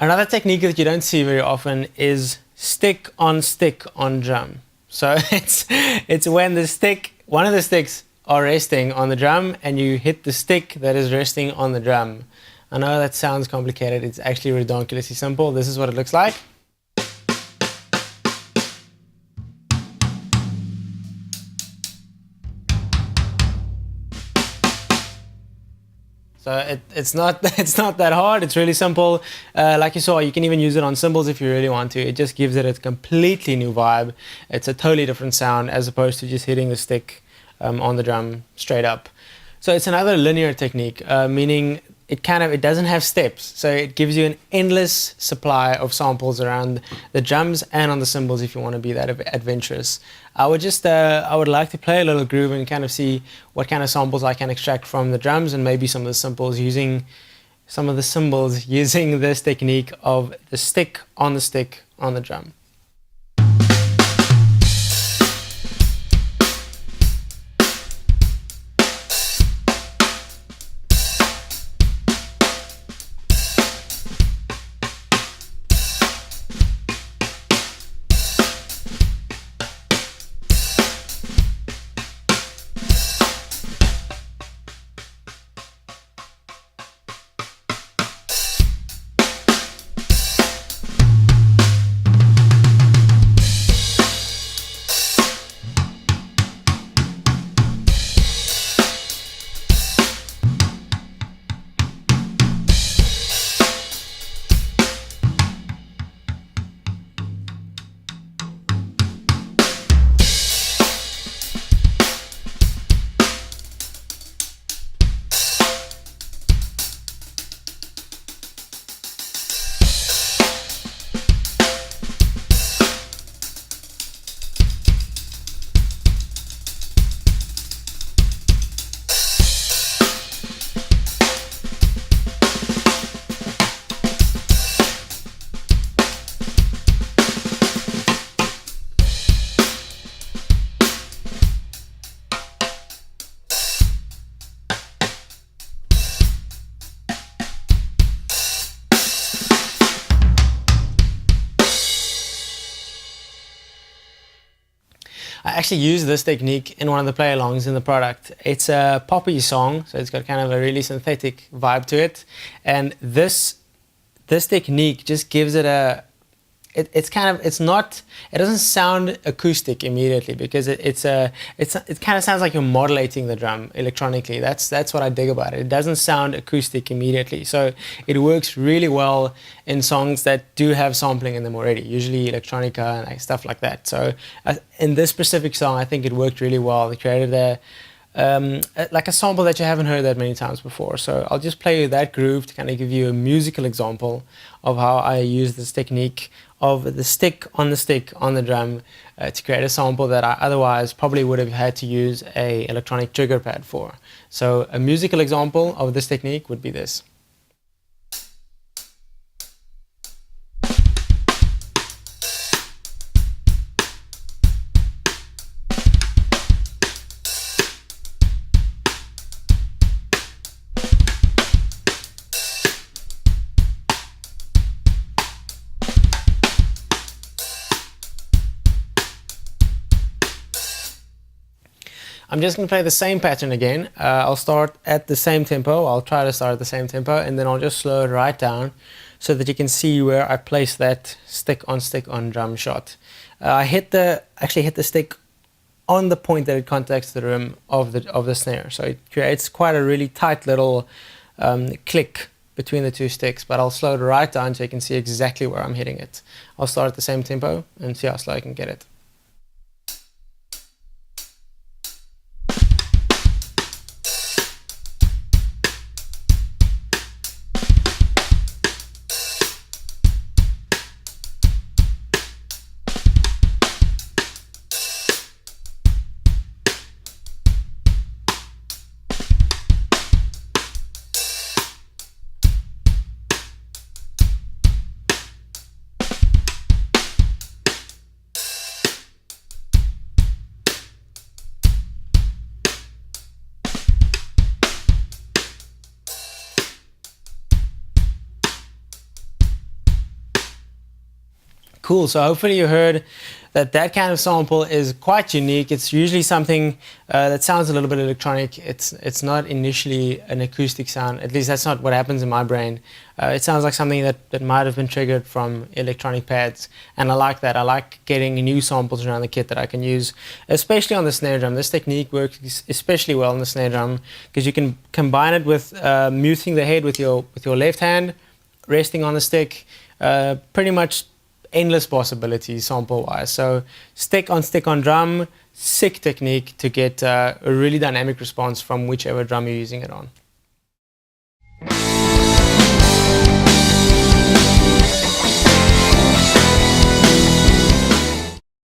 Another technique that you don't see very often is stick on drum. So it's when one of the sticks are resting on the drum and you hit the stick that is resting on the drum. I know that sounds complicated, it's actually ridiculously simple. This is what it looks like. So it's not it's not that hard. It's really simple. Like you saw, you can even use it on cymbals if you really want to. It just gives it a completely new vibe. It's a totally different sound as opposed to just hitting the stick on the drum straight up. So it's another linear technique, meaning it doesn't have steps. So it gives you an endless supply of samples around the drums and on the cymbals if you want to be that adventurous. I would like to play a little groove and kind of see what kind of samples I can extract from the drums and maybe some of the cymbals using this technique of the stick on the drum. I actually use this technique in one of the play-alongs in the product. It's a poppy song, so it's got kind of a really synthetic vibe to it. And this technique just gives it it doesn't sound acoustic immediately because it kind of sounds like you're modulating the drum electronically. That's what I dig about it. It doesn't sound acoustic immediately, so it works really well in songs that do have sampling in them already, usually electronica and stuff like that. So in this specific song, I think it worked really well. They created like a sample that you haven't heard that many times before. So I'll just play you that groove to kind of give you a musical example of how I use this technique of the stick on the drum to create a sample that I otherwise probably would have had to use a electronic trigger pad for. So a musical example of this technique would be this. I'm just going to play the same pattern again. I'll start at the same tempo. I'll try to start at the same tempo, and then I'll just slow it right down so that you can see where I place that stick on drum shot. I actually hit the stick on the point that it contacts the rim of the snare. So it creates quite a really tight little click between the two sticks, but I'll slow it right down so you can see exactly where I'm hitting it. I'll start at the same tempo and see how slow I can get it. Cool. So hopefully you heard that kind of sample is quite unique. It's usually something that sounds a little bit electronic. It's not initially an acoustic sound. At least that's not what happens in my brain. It sounds like something that might have been triggered from electronic pads. And I like that. I like getting new samples around the kit that I can use, especially on the snare drum. This technique works especially well on the snare drum because you can combine it with muting the head with your left hand, resting on the stick, pretty much endless possibilities sample wise. So stick on drum, sick technique to get a really dynamic response from whichever drum you're using it on.